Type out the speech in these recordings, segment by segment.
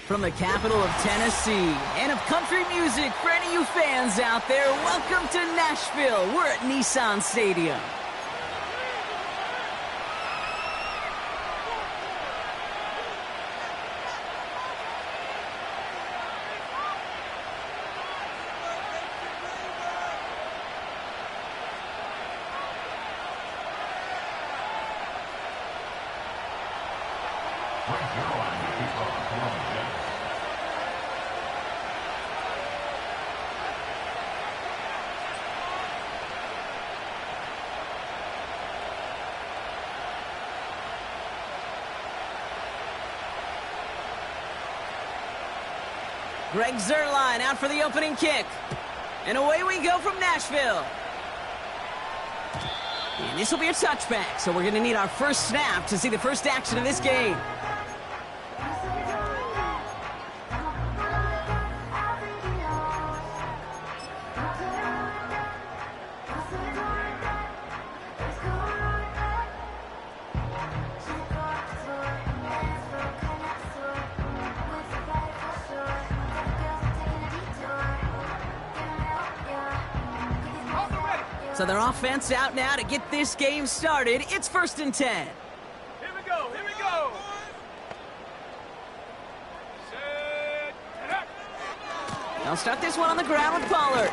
From the capital of Tennessee and of country music, for any of you fans out there, welcome to Nashville. We're at Nissan Stadium. Greg Zerline out for the opening kick. And away we go from Nashville. And this will be a touchback, so we're going to need our first snap to see the first action of this game. So their offense out now to get this game started. It's 1st and 10. Here we go, here we go. They'll start this one on the ground with Pollard.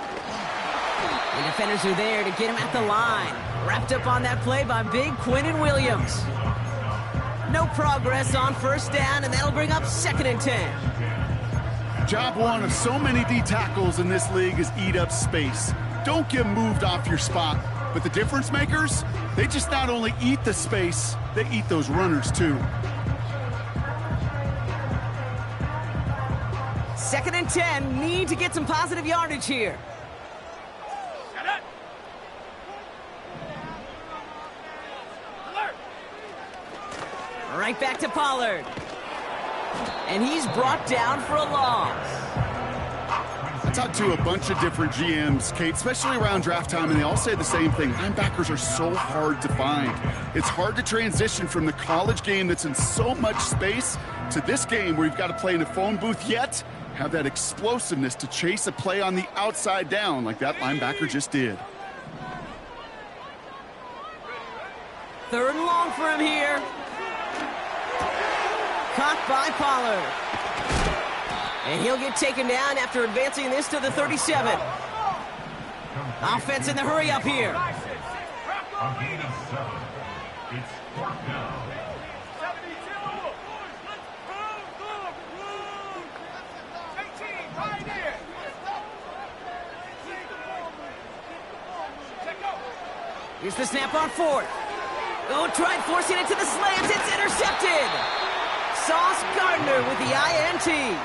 The defenders are there to get him at the line. Wrapped up on that play by big Quinnen Williams. No progress on 1st down, and that'll bring up 2nd and 10. Job one of so many D tackles in this league is eat up space. Don't get moved off your spot. But the difference makers, they just not only eat the space, they eat those runners too. 2nd and 10, need to get some positive yardage here. Right back to Pollard. And he's brought down for a loss. I talked to a bunch of different GMs, Kate, especially around draft time, and they all say the same thing. Linebackers are so hard to find. It's hard to transition from the college game that's in so much space to this game where you've got to play in a phone booth, yet have that explosiveness to chase a play on the outside down like that linebacker just did. 3rd and long for him here. Caught by Pollard. And he'll get taken down after advancing this to the 37. Offense in the hurry up here. On gain of 7, it's 4th down. Here's the snap on 4th. Oh, tried forcing it to the slants. It's intercepted. Sauce Gardner with the INT.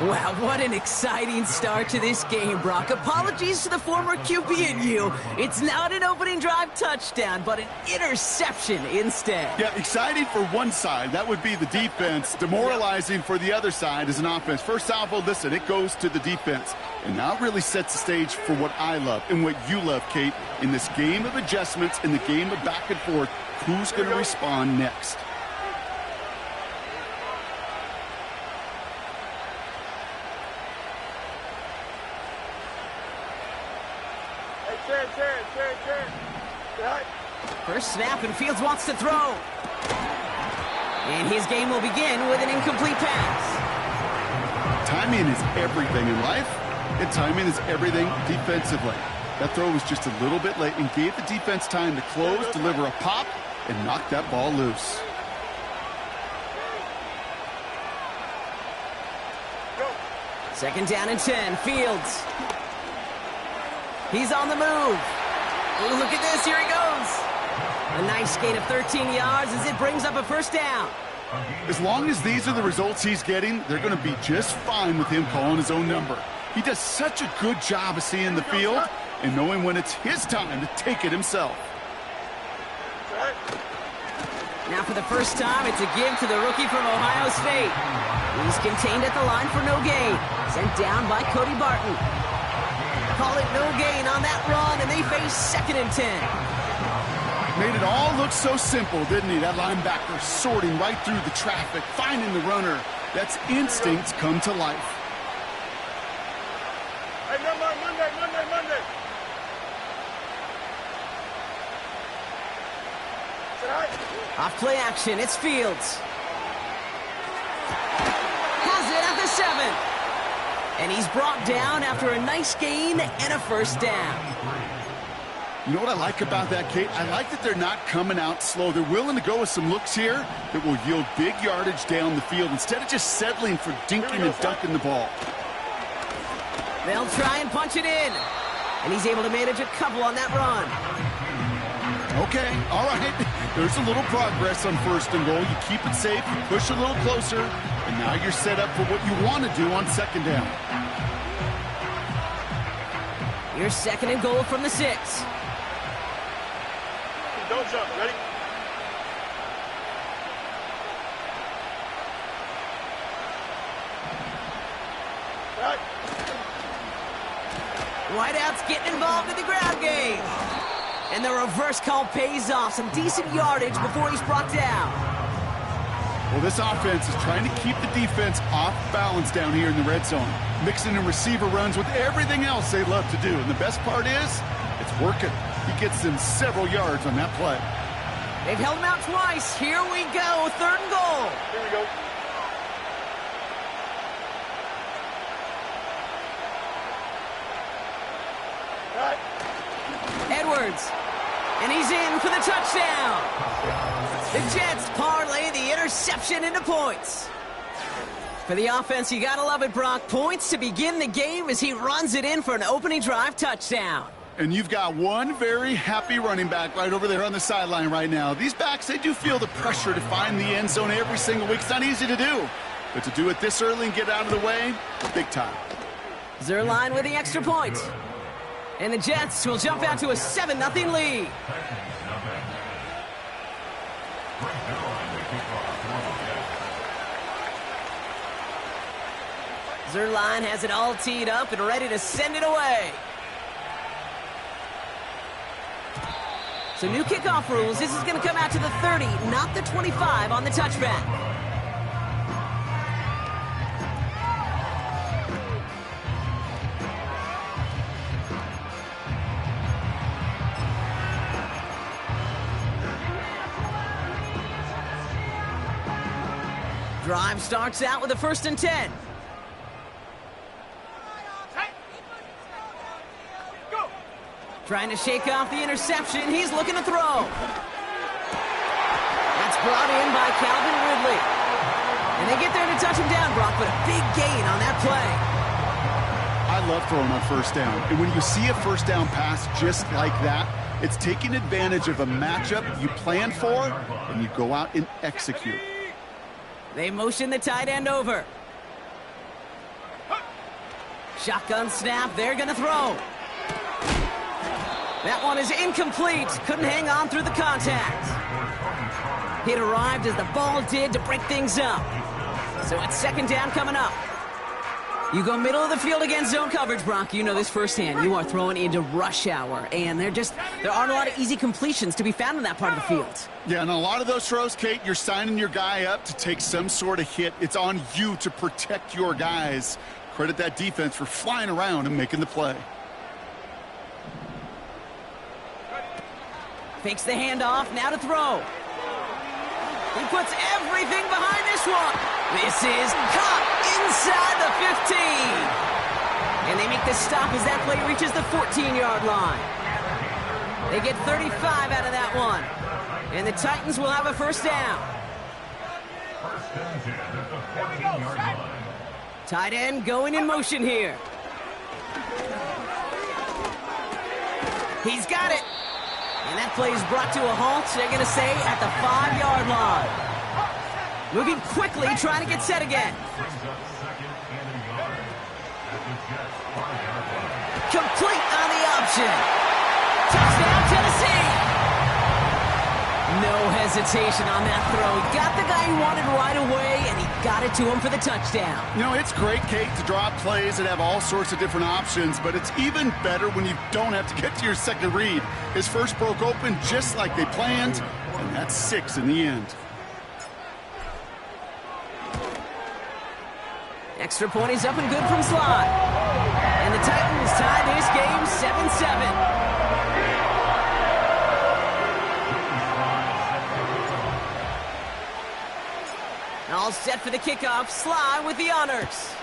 Wow, what an exciting start to this game, Brock. Apologies to the former QB and you. It's not an opening drive touchdown, but an interception instead. Yeah, exciting for one side. That would be the defense. Demoralizing for the other side as an offense. First salvo, listen, it goes to the defense. And now it really sets the stage for what I love and what you love, Kate. In this game of adjustments, in the game of back and forth, who's going to respond next? First snap, and Fields wants to throw. And his game will begin with an incomplete pass. Timing is everything in life, and timing is everything defensively. That throw was just a little bit late and gave the defense time to close, deliver a pop, and knock that ball loose. Second down and 10, Fields. He's on the move. Oh, look at this, here he goes. A nice gain of 13 yards as it brings up a 1st down. As long as these are the results he's getting, they're going to be just fine with him calling his own number. He does such a good job of seeing the field and knowing when it's his time to take it himself. Now for the first time, it's a give to the rookie from Ohio State. He's contained at the line for no gain. Sent down by Cody Barton. Call it no gain on that run, and they face 2nd and 10. Made it all look so simple, didn't he? That linebacker sorting right through the traffic, finding the runner, That's instinct come to life. Hey, Monday. Off play action, it's Fields. Has it at the 7. And he's brought down after a nice gain and a first down. You know what I like about that, Kate? I like that they're not coming out slow. They're willing to go with some looks here that will yield big yardage down the field instead of just settling for dinking and dunking the ball. They'll try and punch it in. And he's able to manage a couple on that run. Okay, all right. There's a little progress on 1st and goal. You keep it safe, you push a little closer, and now you're set up for what you want to do on 2nd down. Your 2nd and goal from the 6. Don't jump. Ready? Right. Wideouts getting involved in the ground game. And the reverse call pays off. Some decent yardage before he's brought down. Well, this offense is trying to keep the defense off balance down here in the red zone, mixing in receiver runs with everything else they love to do. And the best part is, it's working. He gets them several yards on that play. They've held him out twice. Here we go. 3rd and goal. Here we go. Right. Edwards. And he's in for the touchdown. The Jets parlay the interception into points. For the offense, you gotta love it, Brock. Points to begin the game as he runs it in for an opening drive touchdown. And you've got one very happy running back right over there on the sideline right now. These backs, they do feel the pressure to find the end zone every single week. It's not easy to do. But to do it this early and get out of the way, big time. Zerline with the extra point. And the Jets will jump out to a 7-0 lead. Zerline has it all teed up and ready to send it away. So new kickoff rules. This is going to come out to the 30, not the 25 on the touchback. Drive starts out with a 1st and 10. Trying to shake off the interception. He's looking to throw. That's brought in by Calvin Ridley. And they get there to touch him down, Brock, but a big gain on that play. I love throwing on 1st down. And when you see a 1st down pass just like that, it's taking advantage of a matchup you plan for, and you go out and execute. They motion the tight end over. Shotgun snap. They're going to throw. That one is incomplete. Couldn't hang on through the contact. It arrived as the ball did to break things up. So it's 2nd down coming up. You go middle of the field against zone coverage, Brock. You know this firsthand. You are throwing into rush hour, and there aren't a lot of easy completions to be found in that part of the field. Yeah, and a lot of those throws, Kate, you're signing your guy up to take some sort of hit. It's on you to protect your guys. Credit that defense for flying around and making the play. Fakes the handoff, now to throw. He puts everything behind this one. This is caught inside the 15. And they make the stop as that play reaches the 14-yard line. They get 35 out of that one. And the Titans will have a 1st down. Tight end going in motion here. He's got it. And that play is brought to a halt, they're going to say, at the 5-yard line. Moving quickly, trying to get set again. Complete on the option. Touchdown, Tennessee. No hesitation on that throw. He got the guy he wanted right away, and he got it to him for the touchdown. You know, it's great, Kate, to draw up plays that have all sorts of different options, but it's even better when you don't have to get to your second read. His first broke open just like they planned, and that's 6 in the end. Extra point is up and good from Sly. And the Titans tie this game 7-7. All set for the kickoff. Sly with the honors.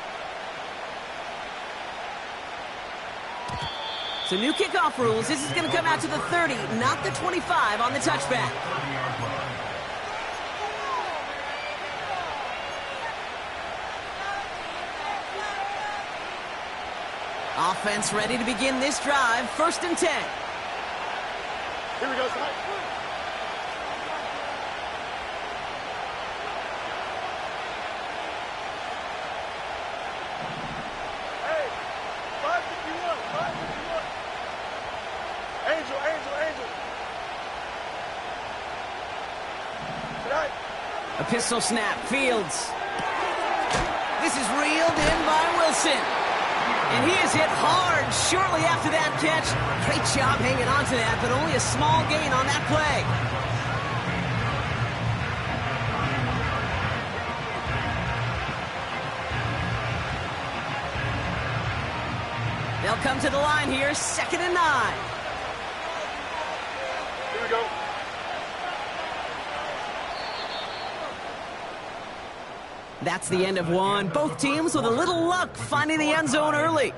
So new kickoff rules. This is going to come out to the 30, not the 25 on the touchback. Offense ready to begin this drive. 1st and 10. Here we go, Sly. Hey, 551, 551. Angel, Angel, Angel. Tonight. A pistol snap. Fields. This is reeled in by Wilson. And he is hit hard shortly after that catch. Great job hanging on to that, but only a small gain on that play. They'll come to the line here, 2nd and 9. Here we go. That's the end of one. Both teams with a little luck finding the end zone early.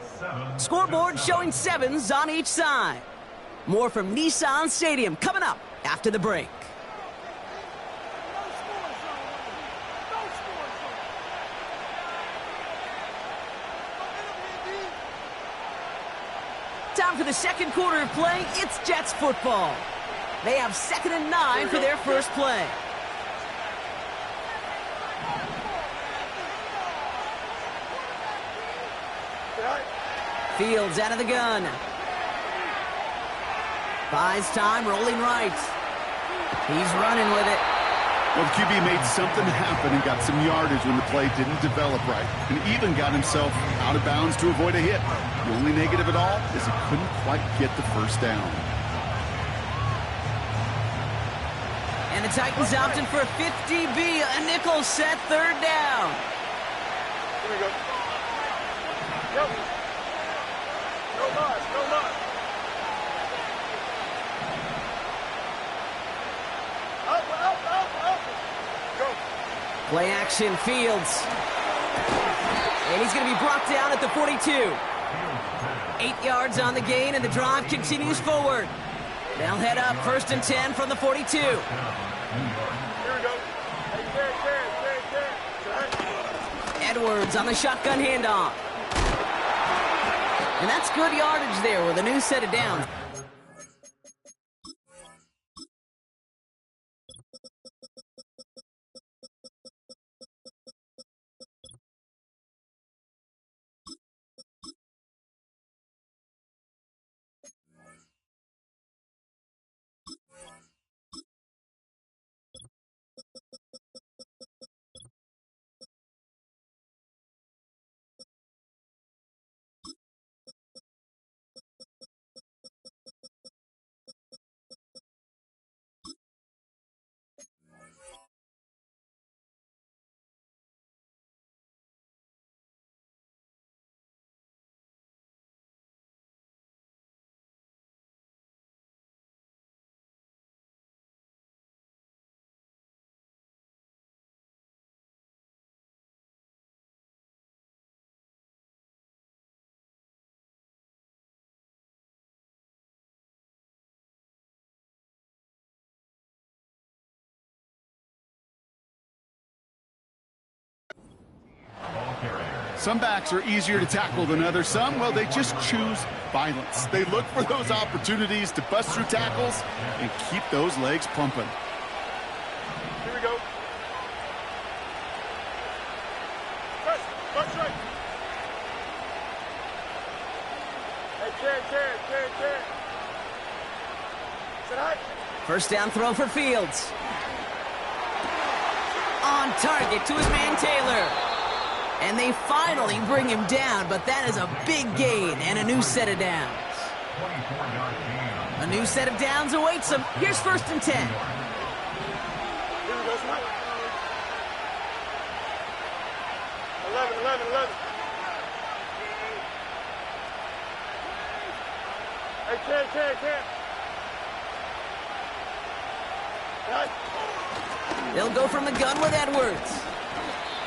Scoreboard showing 7s on each side. More from Nissan Stadium coming up after the break. Time for the 2nd quarter of play. It's Jets football. They have 2nd and 9 for their first play. Fields out of the gun. Buys time, rolling right. He's running with it. Well, the QB made something happen and got some yardage when the play didn't develop right, and even got himself out of bounds to avoid a hit. The only negative at all is he couldn't quite get the first down. And the Titans opting for a 50B, a nickel set, 3rd down. Here we go. Yep. No loss, no loss. Up. Go. Play action, Fields. And he's going to be brought down at the 42. 8 yards on the gain, and the drive continues forward. They'll head up 1st and 10 from the 42. Here we go. Hey, Edwards on the shotgun handoff. And that's good yardage there with a new set of downs. Some backs are easier to tackle than others. Some, well, they just choose violence. They look for those opportunities to bust through tackles and keep those legs pumping. Here we go. That's right. Hey, Jared. Tonight. First down throw for Fields. On target to his man Taylor. And they finally bring him down, but that is a big gain and a new set of downs. A new set of downs awaits him. Here's 1st and 10. Here we go, Sly. 11. Hey, 10. Right. They'll go from the gun with Edwards.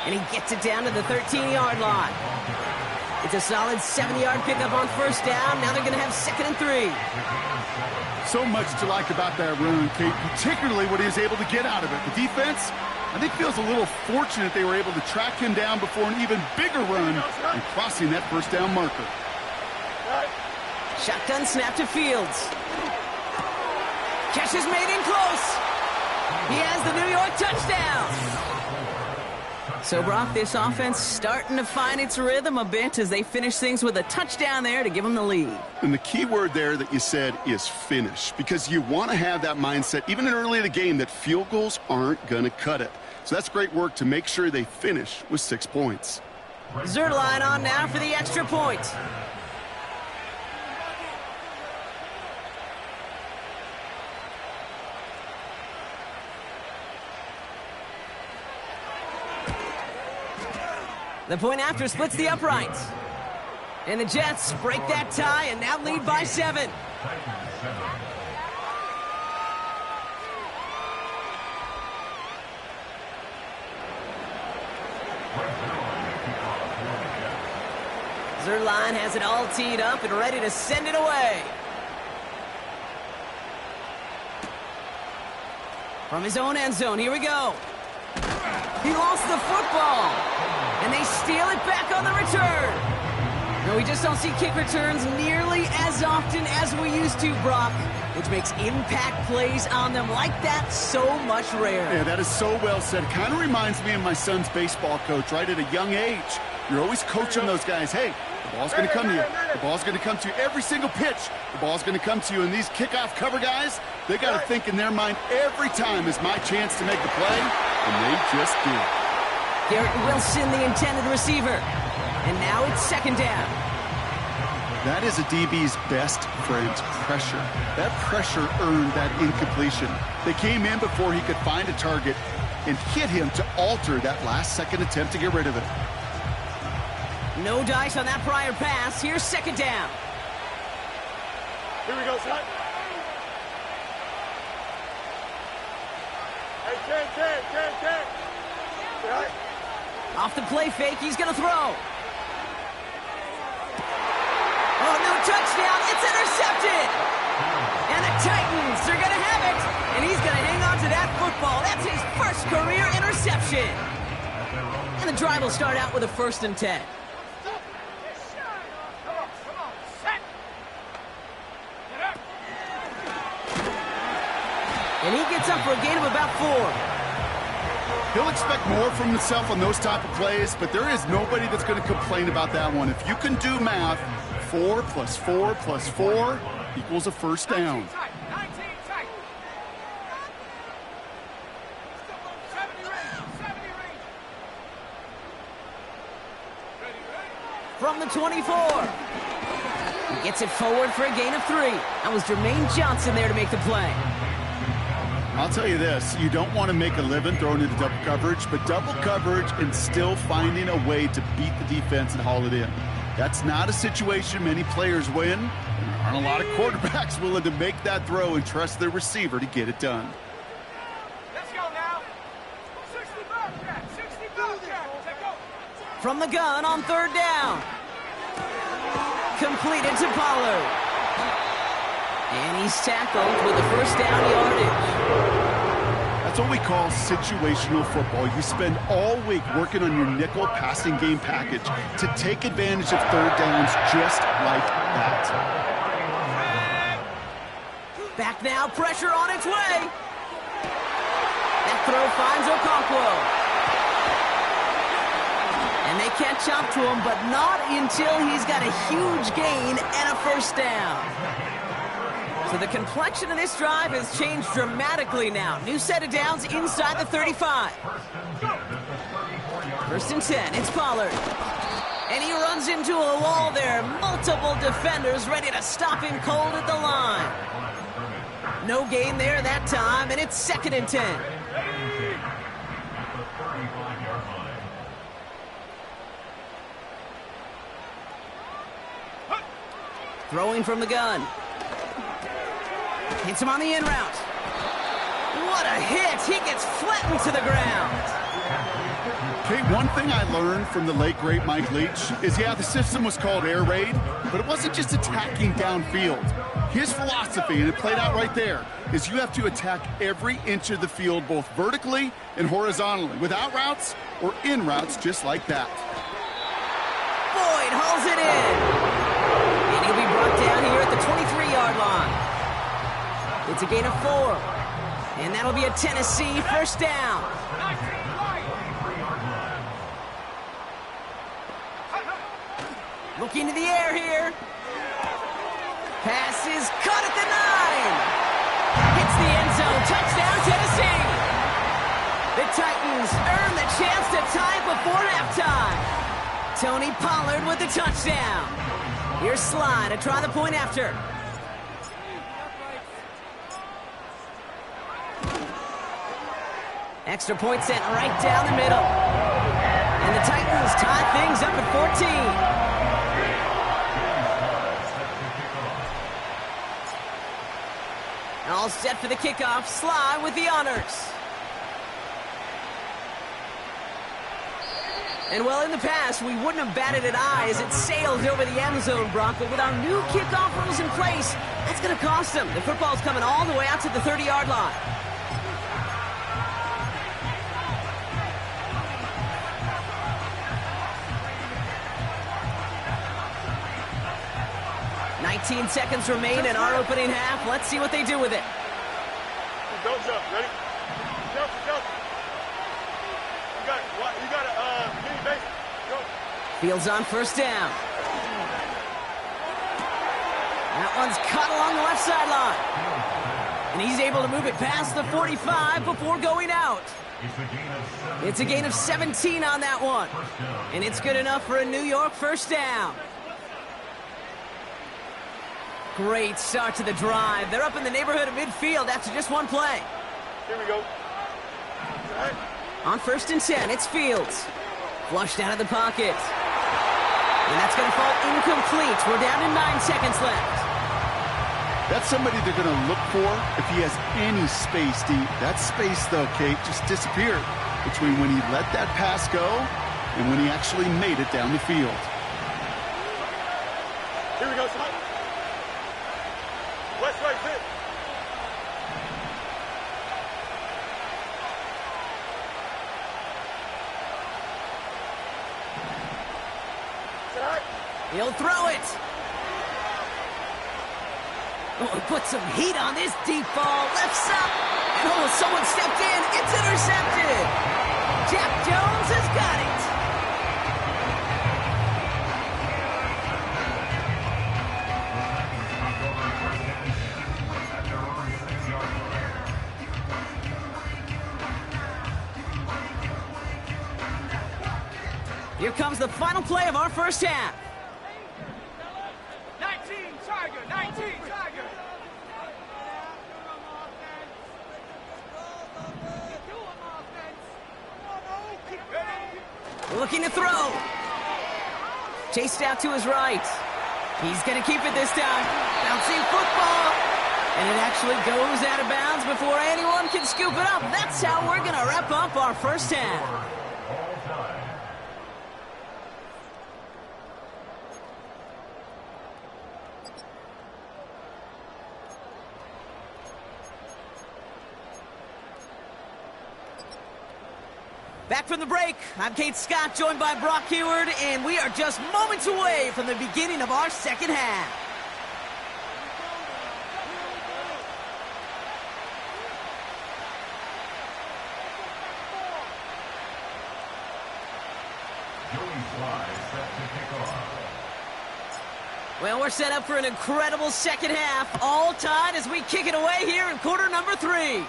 And he gets it down to the 13-yard line. It's a solid 7-yard pickup on first down. Now they're going to have 2nd and 3. So much to like about that run, Kate, particularly what he was able to get out of it. The defense, I think, feels a little fortunate they were able to track him down before an even bigger run and crossing that first down marker. Right. Shotgun snap to Fields. Catch is made in close. He has the New York touchdown. So, Brock, this offense starting to find its rhythm a bit as they finish things with a touchdown there to give them the lead. And the key word there that you said is finish, because you want to have that mindset, even in early in the game, that field goals aren't going to cut it. So that's great work to make sure they finish with 6 points. Zerline on now for the extra point. The point after splits the uprights. And the Jets break that tie and now lead by 7. Zerline has it all teed up and ready to send it away. From his own end zone, here we go. He lost the football. And they steal it back on the return. No, we just don't see kick returns nearly as often as we used to, Brock, which makes impact plays on them like that so much rarer. Yeah, that is so well said. It kind of reminds me of my son's baseball coach, right? At a young age, you're always coaching those guys. Hey, the ball's going to come to you. The ball's going to come to you every single pitch. The ball's going to come to you. And these kickoff cover guys, they got to think in their mind every time is my chance to make the play, and they just do. Garrett Wilson, the intended receiver. And now it's 2nd down. That is a DB's best friend, pressure. That pressure earned that incompletion. They came in before he could find a target and hit him to alter that last-second attempt to get rid of it. No dice on that prior pass. Here's 2nd down. Here we go, son. Hey, 10. Right. Off the play fake, he's going to throw. Oh, no touchdown. It's intercepted. And the Titans are going to have it. And he's going to hang on to that football. That's his first career interception. And the drive will start out with a 1st and 10. And he gets up for a gain of about 4. He'll expect more from himself on those type of plays, but there is nobody that's going to complain about that one. If you can do math, 4 + 4 + 4 equals a 1st down. From the 24. He gets it forward for a gain of 3. That was Jermaine Johnson there to make the play. I'll tell you this, you don't want to make a living throwing into double coverage, but double coverage and still finding a way to beat the defense and haul it in. That's not a situation many players win. There aren't a lot of quarterbacks willing to make that throw and trust their receiver to get it done. Let's go now. 60 Bobcat. Take go. From the gun on 3rd down. Completed to Pollard. And he's tackled with a 1st down yardage. That's what we call situational football. You spend all week working on your nickel passing game package to take advantage of 3rd downs just like that. Back now, pressure on its way. That throw finds Okonkwo. And they catch up to him, but not until he's got a huge gain and a 1st down. So the complexion of this drive has changed dramatically now. New set of downs inside the 35. 1st and 10, it's Pollard. And he runs into a wall there. Multiple defenders ready to stop him cold at the line. No gain there that time, and it's 2nd and 10. Throwing from the gun. Hits him on the in route. What a hit! He gets flattened to the ground. Okay, one thing I learned from the late, great Mike Leach is, yeah, the system was called air raid, but it wasn't just attacking downfield. His philosophy, and it played out right there, is you have to attack every inch of the field, both vertically and horizontally, without routes or in routes, just like that. Boyd hauls it in. And he'll be brought down here at the 23-yard line. It's a gain of 4. And that'll be a Tennessee first down. Looking to the air here. Pass is caught at the 9. Hits the end zone. Touchdown, Tennessee. The Titans earn the chance to tie before halftime. Tony Pollard with the touchdown. Here's Sly to try the point after. Extra point sent right down the middle. And the Titans tie things up at 14. All set for the kickoff. Sly with the honors. And well, in the past, we wouldn't have batted an eye as it sailed over the end zone, Brock. But with our new kickoff rules in place, that's going to cost them. The football's coming all the way out to the 30-yard line. $19 seconds remain in our opening half. Let's see what they do with it. Don't jump. Ready? Jump, jump. You got it. Mini base. Go. Fields on first down. That one's caught along the left sideline. And he's able to move it past the 45 before going out. It's a gain of 17 on that one. And it's good enough for a New York first down. Great start to the drive. They're up in the neighborhood of midfield after just one play. Here we go. Right. On first and 10, it's Fields. Flushed out of the pocket. And that's going to fall incomplete. We're down to 9 seconds left. That's somebody they're going to look for if he has any space deep. That space, though, Kate, just disappeared between when he let that pass go and when he actually made it down the field. Here we go, son. West right fit. He'll throw it. Oh, put some heat on this deep ball. Lifts up. And oh, someone stepped in. It's intercepted. Jack Jones has got it. Here comes the final play of our first half. 19 Tiger, 19 Tiger. Looking to throw. Chased out to his right. He's going to keep it this time. Bouncing football. And it actually goes out of bounds before anyone can scoop it up. That's how we're going to wrap up our first half. Back from the break, I'm Kate Scott, joined by Brock Heward, and we are just moments away from the beginning of our second half. Well, we're set up for an incredible second half, all tied as we kick it away here in quarter number 3.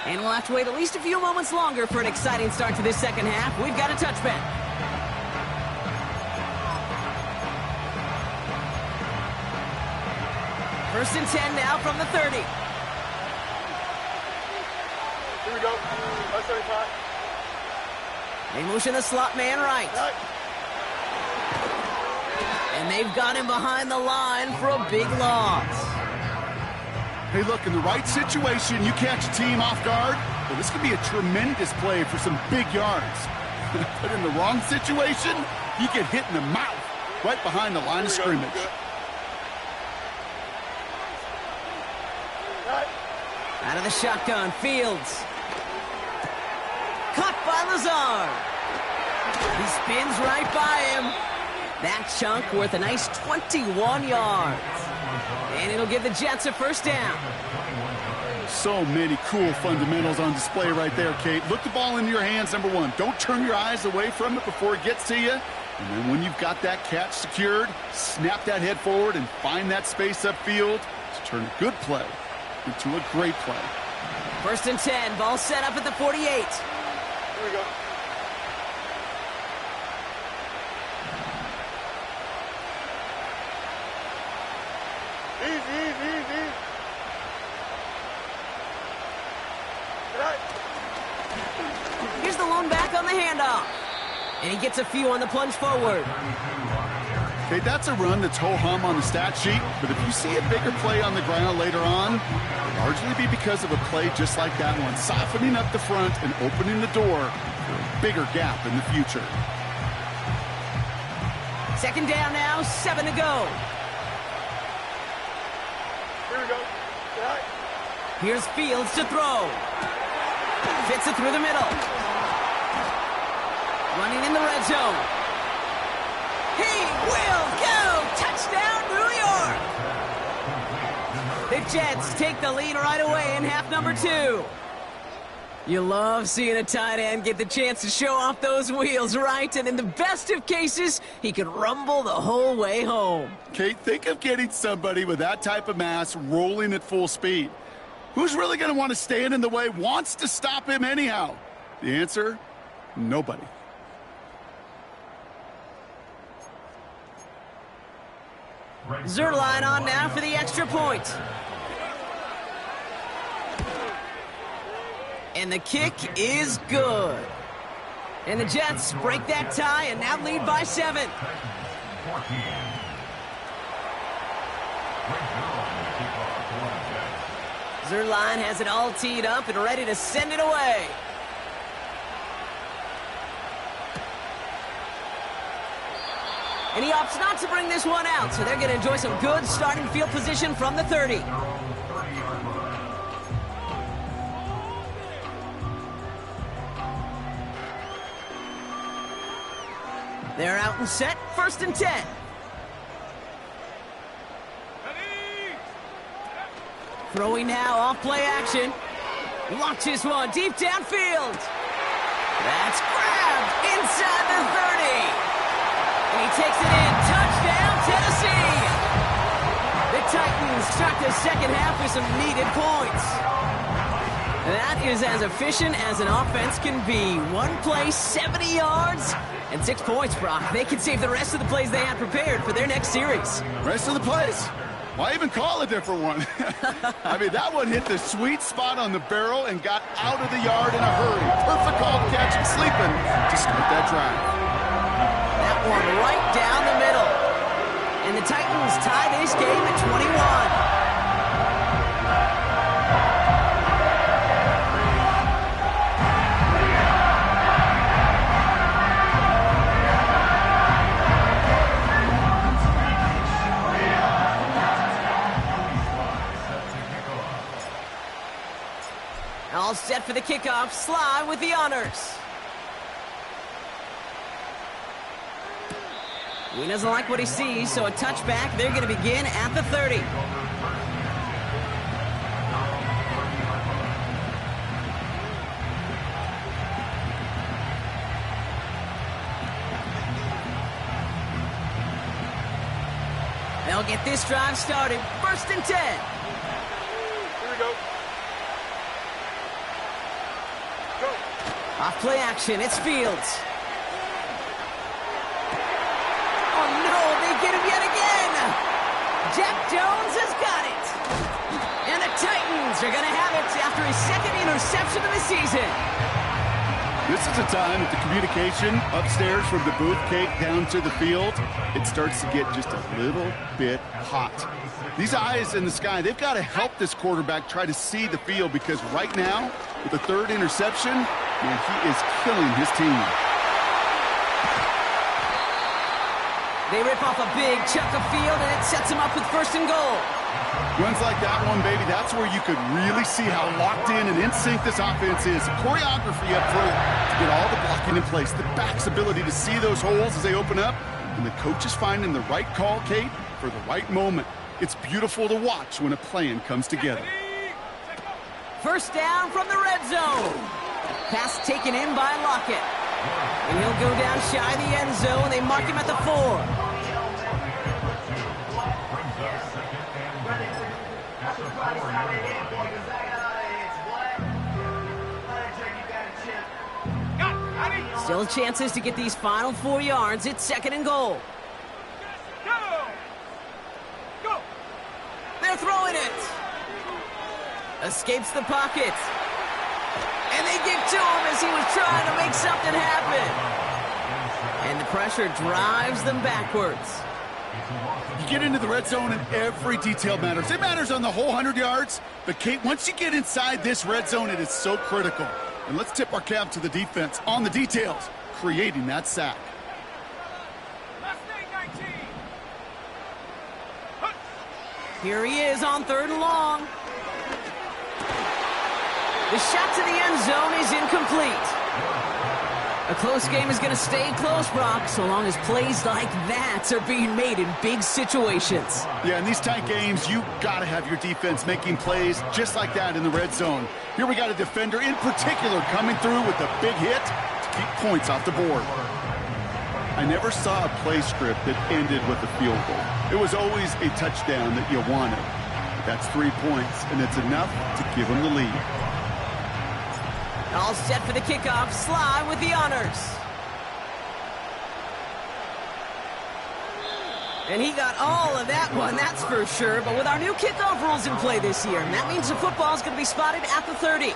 And we'll have to wait at least a few moments longer for an exciting start to this second half. We've got a touchback. First and 10 now from the 30. Here we go. 175. They motion the slot man right. And they've got him behind the line for a big loss. Hey, look, in the right situation, you catch a team off guard, well, this could be a tremendous play for some big yards. But in the wrong situation, you get hit in the mouth right behind the line of scrimmage. Out of the shotgun, Fields. Caught by Lazard. He spins right by him. That chunk worth a nice 21 yards. And it'll give the Jets a first down. So many cool fundamentals on display right there, Kate. Look the ball into your hands, number one. Don't turn your eyes away from it before it gets to you. And then when you've got that catch secured, snap that head forward and find that space upfield to turn a good play into a great play. 1st and 10, ball set up at the 48. Here we go. Easy. Here's the lone back on the handoff. And he gets a few on the plunge forward. Okay, that's a run that's ho-hum on the stat sheet, but if you see a bigger play on the ground later on, it'll largely be because of a play just like that one, softening up the front and opening the door for a bigger gap in the future. 2nd down now, 7 to go. Here we go. Here's Fields to throw. Fits it through the middle. Running in the red zone. He will go! Touchdown, New York! The Jets take the lead right away in half number 2. You love seeing a tight end get the chance to show off those wheels, right? And in the best of cases, he can rumble the whole way home. Kate, think of getting somebody with that type of mass rolling at full speed. Who's really going to want to stand in the way, wants to stop him anyhow? The answer, nobody. Zerline on now for the extra point. And the kick is good. And the Jets break that tie and now lead by 7. Zerline has it all teed up and ready to send it away. And he opts not to bring this one out, so they're going to enjoy some good starting field position from the 30. They're out and set, 1st and 10. Throwing now, off play action. Launches one deep downfield. That's grabbed inside the 30. And he takes it in. Touchdown, Tennessee. The Titans start the second half with some needed points. That is as efficient as an offense can be. One play, 70 yards, and 6 points, Brock. They can save the rest of the plays they had prepared for their next series. Rest of the plays? Why even call a different one? I mean, that one hit the sweet spot on the barrel and got out of the yard in a hurry. Perfect call to catch him sleeping to start that drive. That one right down the middle. And the Titans tie this game at 21. All set for the kickoff. Sly with the honors. He doesn't like what he sees, so a touchback. They're going to begin at the 30. They'll get this drive started. 1st and 10. Here we go. Off play action, it's Fields. Oh no, they get him yet again! Jack Jones has got it! And the Titans are gonna have it after his 2nd interception of the season. This is a time that the communication upstairs from the booth cake down to the field, it starts to get just a little bit hot. These eyes in the sky, they've got to help this quarterback try to see the field, because right now, with the third interception, man, he is killing his team. They rip off a big chunk of field, and it sets him up with 1st and goal. Runs like that one, baby, that's where you could really see how locked in and in sync this offense is. Choreography up front to get all the blocking in place. The back's ability to see those holes as they open up. And the coach is finding the right call, Kate, for the right moment. It's beautiful to watch when a plan comes together. 1st down from the red zone. Pass taken in by Lockett. And he'll go down shy of the end zone. They mark him at the 4. Still chances to get these final 4 yards. It's 2nd and goal. Go! They're throwing it. Escapes the pocket. And they get to him as he was trying to make something happen. And the pressure drives them backwards. You get into the red zone and every detail matters. It matters on the whole 100 yards. But, Kate, once you get inside this red zone, it is so critical. And let's tip our cap to the defense on the details, creating that sack. Here he is on 3rd and long. The shot to the end zone is incomplete. A close game is going to stay close, Brock, so long as plays like that are being made in big situations. Yeah, in these tight games, you got to have your defense making plays just like that in the red zone. Here we got a defender in particular coming through with a big hit to keep points off the board. I never saw a play script that ended with a field goal. It was always a touchdown that you wanted. That's 3 points, and it's enough to give them the lead. All set for the kickoff. Sly with the honors. And he got all of that one, that's for sure. But with our new kickoff rules in play this year, and that means the football is going to be spotted at the 30.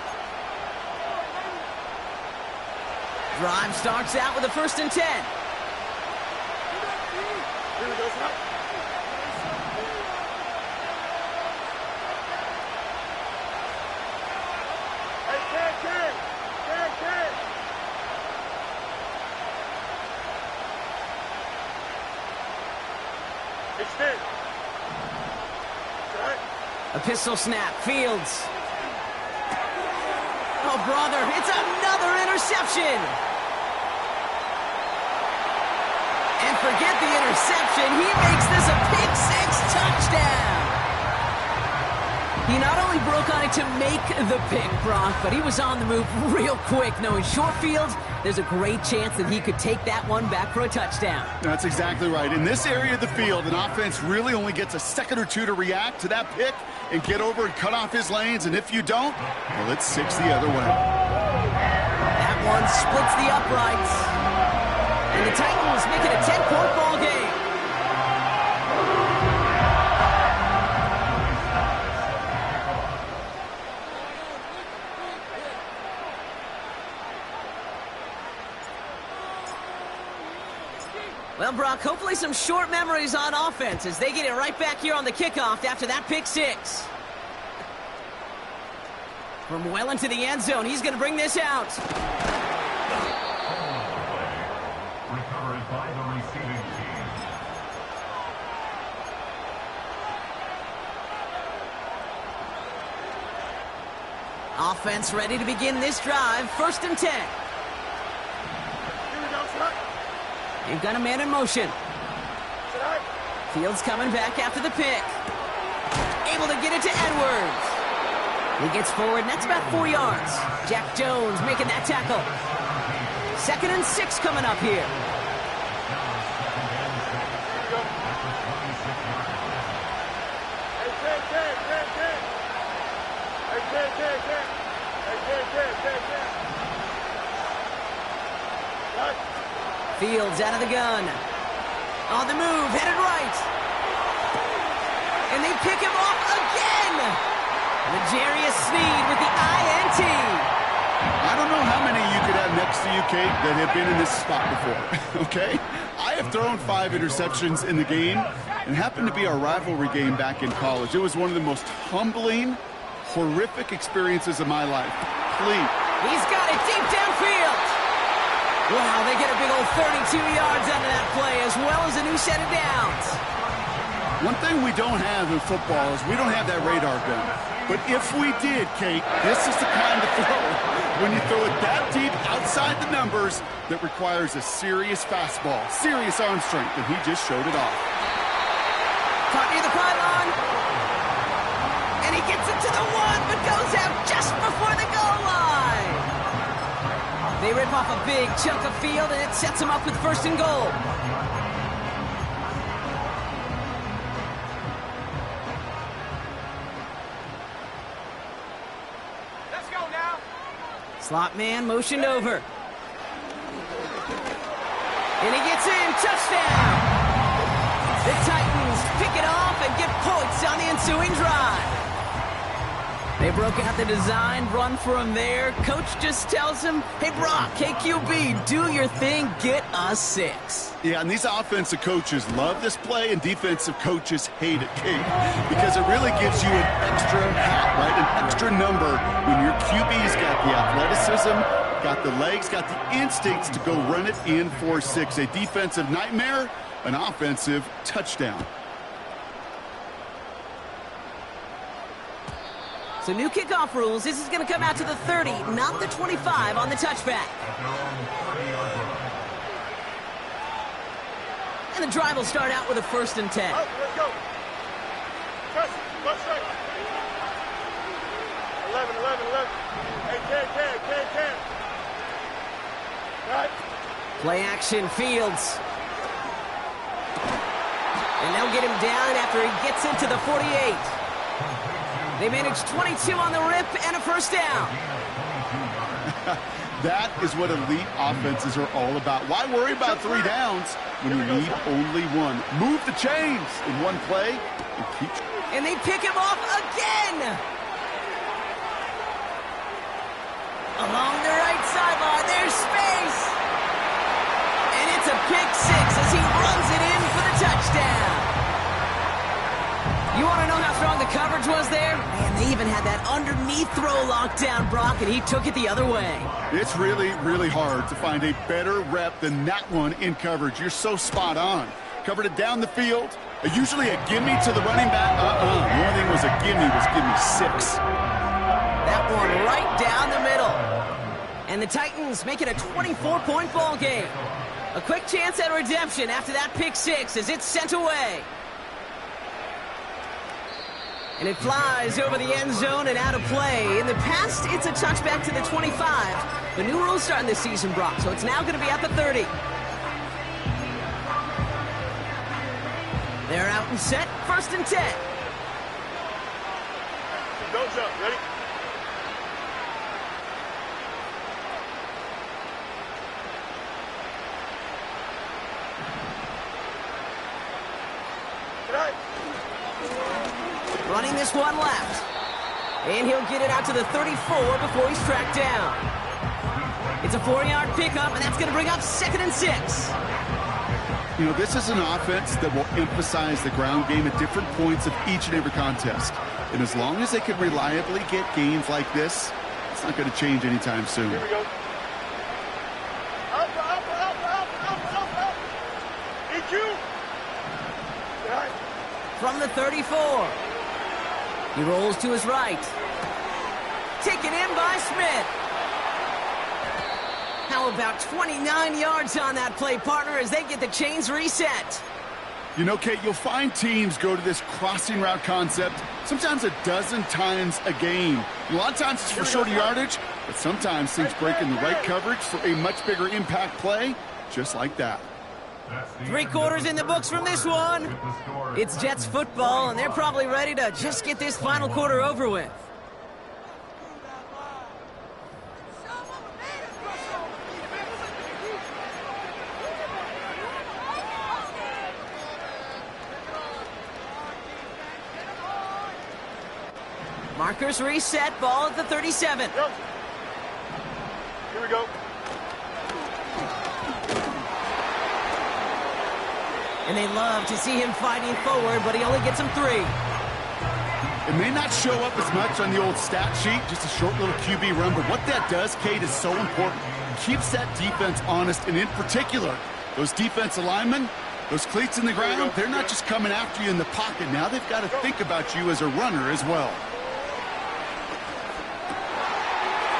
Drive starts out with a 1st and 10. Here we go, Scott. Extend. A pistol snap. Fields. Oh, brother, it's another interception. And forget the interception. He makes this a pick-6 touchdown. He not only broke on it to make the pick, Brock, but he was on the move real quick, knowing short fields, there's a great chance that he could take that one back for a touchdown. That's exactly right. In this area of the field, an offense really only gets a second or two to react to that pick and get over and cut off his lanes, and if you don't, well, it's 6 the other way. That one splits the uprights. And the Titans make it a 10-point ball game. Well, Brock, hopefully some short memories on offense as they get it right back here on the kickoff after that pick-6. From well into the end zone, he's going to bring this out. Recovered by the receiving team. Offense ready to begin this drive. 1st and 10. Here we go, Scott. They've got a man in motion. Scott. Fields coming back after the pick. Able to get it to Edwards. He gets forward, and that's about 4 yards. Jack Jones making that tackle. 2nd and 6 coming up here. Fields out of the gun. On the move, headed right. And they pick him off again. L'Jarius Sneed with the INT. I don't know how many you could have next to you, Kate, that have been in this spot before, okay? I have thrown 5 interceptions in the game, and it happened to be our rivalry game back in college. It was one of the most humbling, horrific experiences of my life. Please. He's got it deep downfield. Wow, they get a big old 32 yards out of that play, as well as a new set of downs. One thing we don't have in football is we don't have that radar gun. But if we did, Kate, this is the kind of throw, when you throw it that deep outside the numbers, that requires a serious fastball, serious arm strength, and he just showed it off. Caught near the pylon. And he gets it to the 1, but goes out just before the goal line. They rip off a big chunk of field, and it sets them up with 1st and goal. Slot man motioned over. And he gets in. Touchdown! The Titans pick it off and get points on the ensuing drive. They broke out the design, run for him there. Coach just tells him, hey, Brock, KQB, do your thing, get us 6. Yeah, and these offensive coaches love this play, and defensive coaches hate it, Kate, because it really gives you an extra hat, right? An extra number when your QB's got the athleticism, got the legs, got the instincts to go run it in for 6. A defensive nightmare, an offensive touchdown. So new kickoff rules. This is going to come out to the 30, not the 25 on the touchback. And the drive will start out with a 1st and 10. Let's go. Press. 11. Hey, 10. Right. Play action, Fields. And they'll get him down after he gets into the 48. They managed 22 on the rip and a 1st down. That is what elite offenses are all about. Why worry about 3 downs when you need only 1? Move the chains in one play and keep. And they pick him off again. Along the right sideline, there's space. And it's a pick 6 as he runs it in for the touchdown. You want to know how strong the coverage was there? Man, they even had that underneath throw locked down, Brock, and he took it the other way. It's really, really hard to find a better rep than that one in coverage. You're so spot on. Covered it down the field. Usually a gimme to the running back. The only thing was a gimme 6. That one right down the middle. And the Titans make it a 24-point ball game. A quick chance at redemption after that pick 6 as it's sent away. And it flies over the end zone and out of play. In the past, it's a touchback to the 25. The new rules starting this season, Brock, so it's now going to be at the 30. They're out and set. 1st and 10. Don't jump. Ready? Running this one left. And he'll get it out to the 34 before he's tracked down. It's a 4-yard pickup, and that's going to bring up 2nd and 6. You know, this is an offense that will emphasize the ground game at different points of each and every contest. And as long as they can reliably get gains like this, it's not going to change anytime soon. Here we go. Up. EQ. Right. From the 34. He rolls to his right. Taken in by Smith. How about 29 yards on that play, partner, as they get the chains reset? You know, Kate, you'll find teams go to this crossing route concept sometimes a dozen times a game. A lot of times it's for shorter yardage, but sometimes things break in the right coverage for a much bigger impact play, just like that. 3 quarters in the books from this one. It's Jets football, and they're probably ready to just get this final quarter over with. Markers reset, ball at the 37. Yep. Here we go. And they love to see him fighting forward, but he only gets them 3. It may not show up as much on the old stat sheet, just a short little QB run, but what that does, Kate, is so important. Keeps that defense honest, and in particular, those defensive linemen, those cleats in the ground, they're not just coming after you in the pocket. Now they've got to think about you as a runner as well.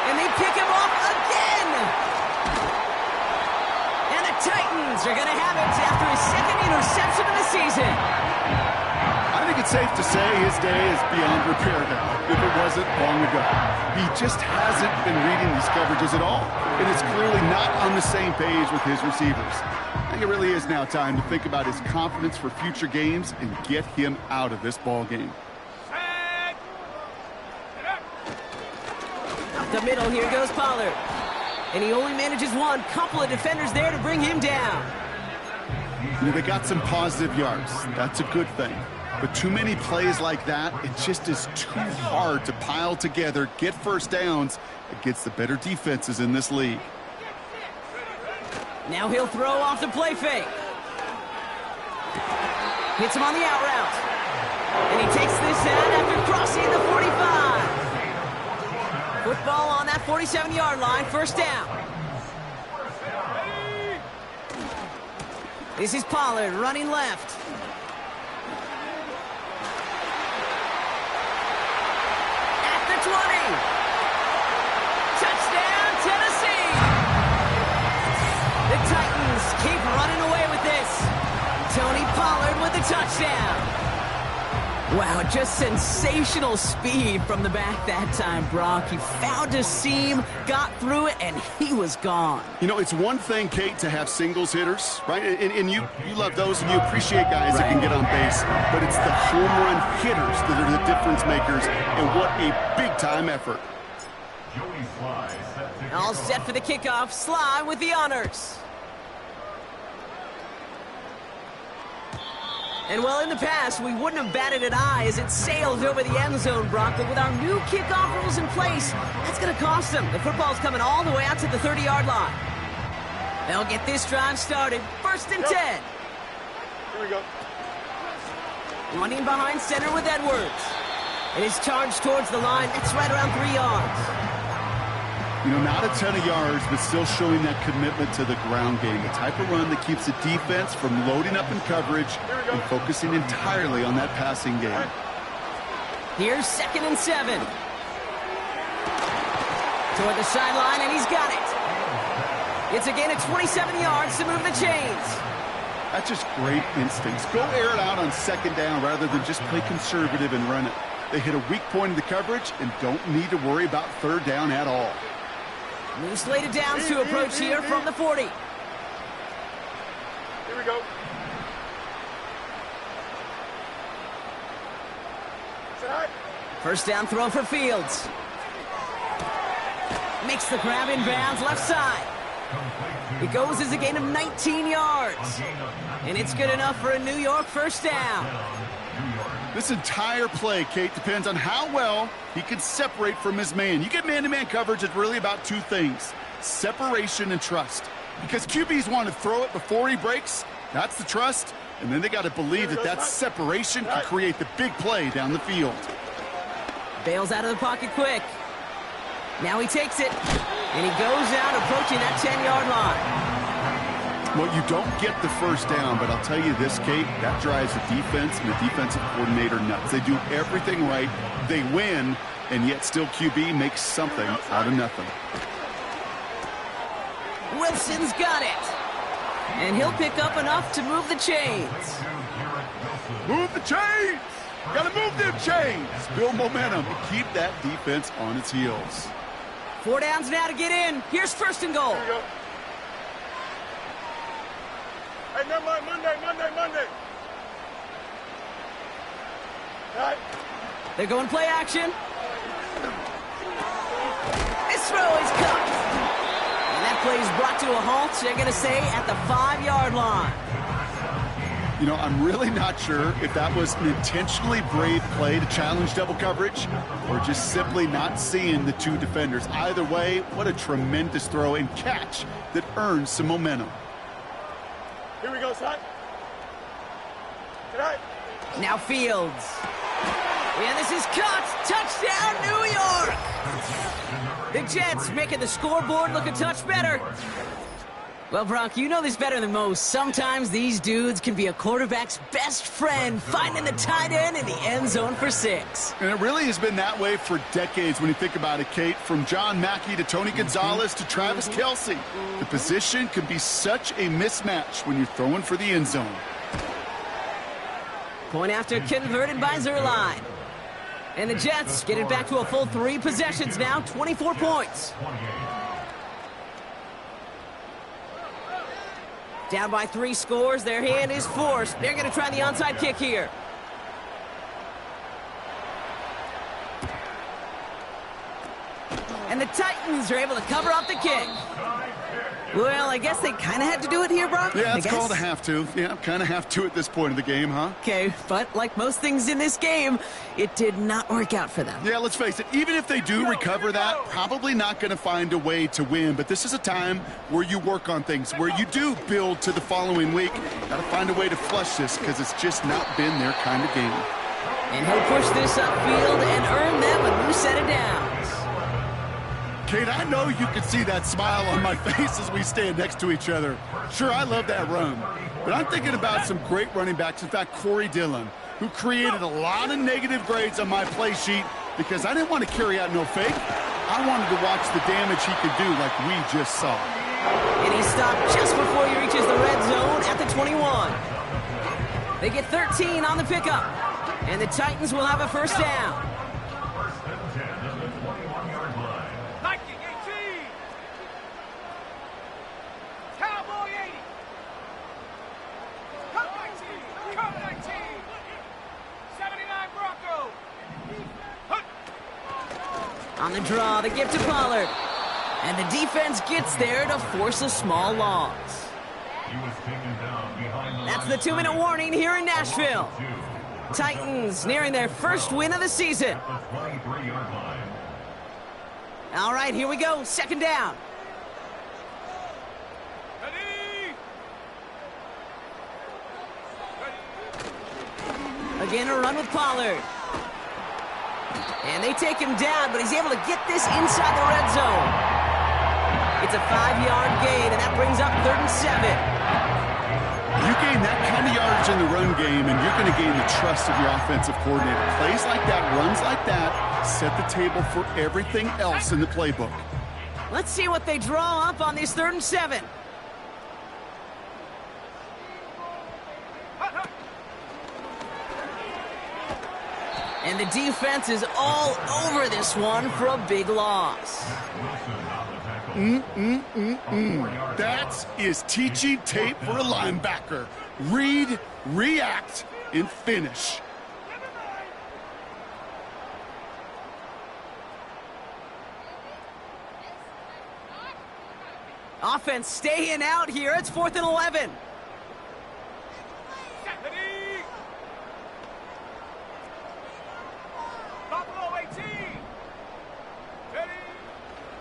And they pick him off again! And the Titans are going to have it after his 2nd interception of the season. I think it's safe to say his day is beyond repair now, if it wasn't long ago. He just hasn't been reading these coverages at all, and it's clearly not on the same page with his receivers. I think it really is now time to think about his confidence for future games and get him out of this ball game. Up the middle, here goes Pollard. And he only manages one. Couple of defenders there to bring him down. You know, they got some positive yards. That's a good thing. But too many plays like that, it just is too hard to pile together, get first downs against the better defenses in this league. Now he'll throw off the play fake. Hits him on the out route. And he takes this out after crossing the 45. Football on that 47-yard line, first down. This is Pollard running left. At the 20. Touchdown, Tennessee. The Titans keep running away with this. Tony Pollard with the touchdown. Wow, just sensational speed from the back that time, Brock. He found a seam, got through it, and he was gone. You know, it's one thing, Kate, to have singles hitters, right? And you love those, and you appreciate guys that can get on base. But it's the home run hitters that are the difference makers, and what a big-time effort. All set for the kickoff. Sly with the honors. And well, in the past, we wouldn't have batted an eye as it sailed over the end zone, Brock. But with our new kickoff rules in place, that's going to cost them. The football's coming all the way out to the 30-yard line. They'll get this drive started. 1st and 10. Here we go. Running behind center with Edwards. It is charged towards the line. That's right around 3 yards. You know, not a ton of yards, but still showing that commitment to the ground game. The type of run that keeps the defense from loading up in coverage and focusing entirely on that passing game. Here's 2nd and 7. Toward the sideline, and he's got it. It's again at 27 yards to move the chains. That's just great instincts. Go air it out on 2nd down rather than just play conservative and run it. They hit a weak point in the coverage and don't need to worry about 3rd down at all. New slated downs to approach here from the 40. Here we go. First down throw for Fields. Makes the grab in bounds left side. It goes as a gain of 19 yards. And it's good enough for a New York first down. This entire play, Kate, depends on how well he can separate from his man. You get man-to-man coverage, it's really about 2 things: separation and trust. Because QBs want to throw it before he breaks. That's the trust. And then they got to believe that that separation can create the big play down the field. Bails out of the pocket quick. Now he takes it. And he goes out approaching that 10-yard line. Well, you don't get the first down, but I'll tell you this, Kate, that drives the defense and the defensive coordinator nuts. They do everything right, they win, and yet still QB makes something out of nothing. Wilson's got it. And he'll pick up enough to move the chains. Move the chains! Gotta move them chains! Build momentum and keep that defense on its heels. 4 downs now to get in. Here's 1st and goal. Here we go. Hey, never mind. Monday. All right. They're going play action. This throw is cut. And that play is brought to a halt, they're going to say, at the 5-yard line. You know, I'm really not sure if that was an intentionally brave play to challenge double coverage or just simply not seeing the 2 defenders. Either way, what a tremendous throw and catch that earns some momentum. Here we go, son. Now Fields. Yeah, this is caught. Touchdown, New York! The Jets making the scoreboard look a touch better. Well, Brock, you know this better than most. Sometimes these dudes can be a quarterback's best friend, finding the tight end in the end zone for 6. And it really has been that way for decades when you think about it, Kate. From John Mackey to Tony Gonzalez to Travis Kelce. The position can be such a mismatch when you're throwing for the end zone. Point after converted by Zerline. And the Jets get it back to a full 3 possessions now, 24 points. Down by 3 scores, their hand is forced. They're going to try the onside kick here. And the Titans are able to cover up the kick. Well, I guess they kind of had to do it here, Brock. Yeah, it's called a have to. Yeah, kind of have to at this point of the game, huh? Okay, but like most things in this game, it did not work out for them. Yeah, let's face it, even if they do recover that, probably not going to find a way to win. But this is a time where you work on things, where you do build to the following week. Got to find a way to flush this because it's just not been their kind of game. And he'll push this upfield and earn them a new set of downs. Kate, I know you can see that smile on my face as we stand next to each other. Sure, I love that run. But I'm thinking about some great running backs. In fact, Corey Dillon, who created a lot of negative grades on my play sheet because I didn't want to carry out no fake. I wanted to watch the damage he could do like we just saw. And he stopped just before he reaches the red zone at the 21. They get 13 on the pickup. And the Titans will have a first down. On the draw, they give to Pollard. And the defense gets there to force a small loss. That's the 2-minute warning here in Nashville. Titans nearing their first win of the season. All right, here we go. Second down. Again, a run with Pollard. And they take him down, but he's able to get this inside the red zone. It's a 5-yard gain, and that brings up 3rd and 7. You gain that kind of yardage in the run game, and you're going to gain the trust of your offensive coordinator. Plays like that, runs like that, set the table for everything else in the playbook. Let's see what they draw up on this 3rd and 7. And the defense is all over this one for a big loss. That is teaching tape for a linebacker. Read, react, and finish. Offense staying out here. It's 4th and 11.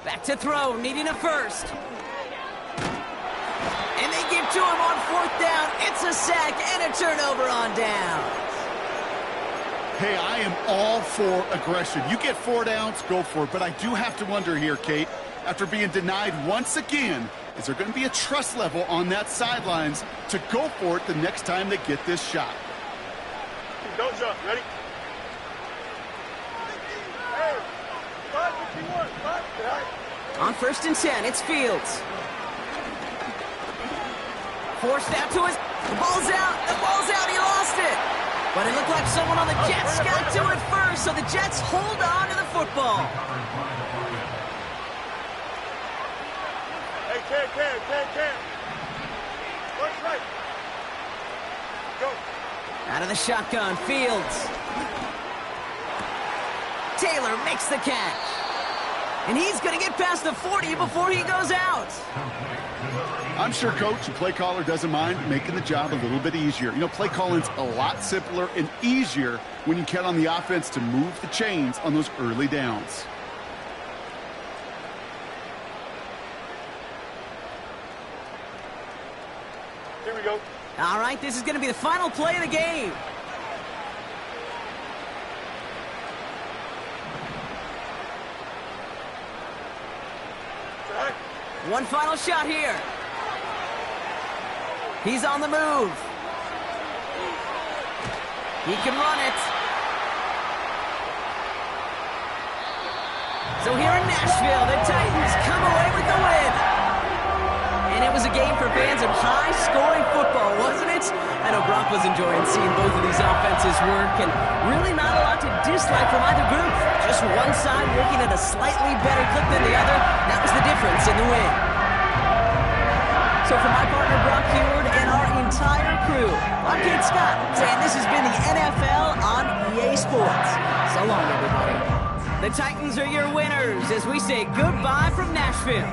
Back to throw, needing a first. And they give to him on 4th down. It's a sack and a turnover on down. Hey, I am all for aggression. You get 4 downs, go for it. But I do have to wonder here, Kate, after being denied once again, is there going to be a trust level on that sidelines to go for it the next time they get this shot? Don't jump. Ready? Hey, 551. 5. On 1st and 10, it's Fields. Forced out to his... The ball's out. The ball's out. He lost it. But it looked like someone on the Jets got to it first, so the Jets hold on to the football. Hey, Cam. What's right? Go. Out of the shotgun, Fields. Taylor makes the catch. And he's going to get past the 40 before he goes out. I'm sure coach and play caller doesn't mind making the job a little bit easier. You know, play calling's a lot simpler and easier when you count on the offense to move the chains on those early downs. Here we go. All right, this is going to be the final play of the game. Set. One final shot here. He's on the move. He can run it. So here in Nashville, the Titans come away with the win. And it was a game for fans of high-scoring football, wasn't it? I know Brock was enjoying seeing both of these offenses work, and really not a lot to dislike from either group. Just one side working at a slightly better clip than the other. That was the difference in the win. So for my partner, Brock Heward, and our entire crew, I'm Kate Scott, saying this has been the NFL on EA Sports. So long, everybody. The Titans are your winners as we say goodbye from Nashville.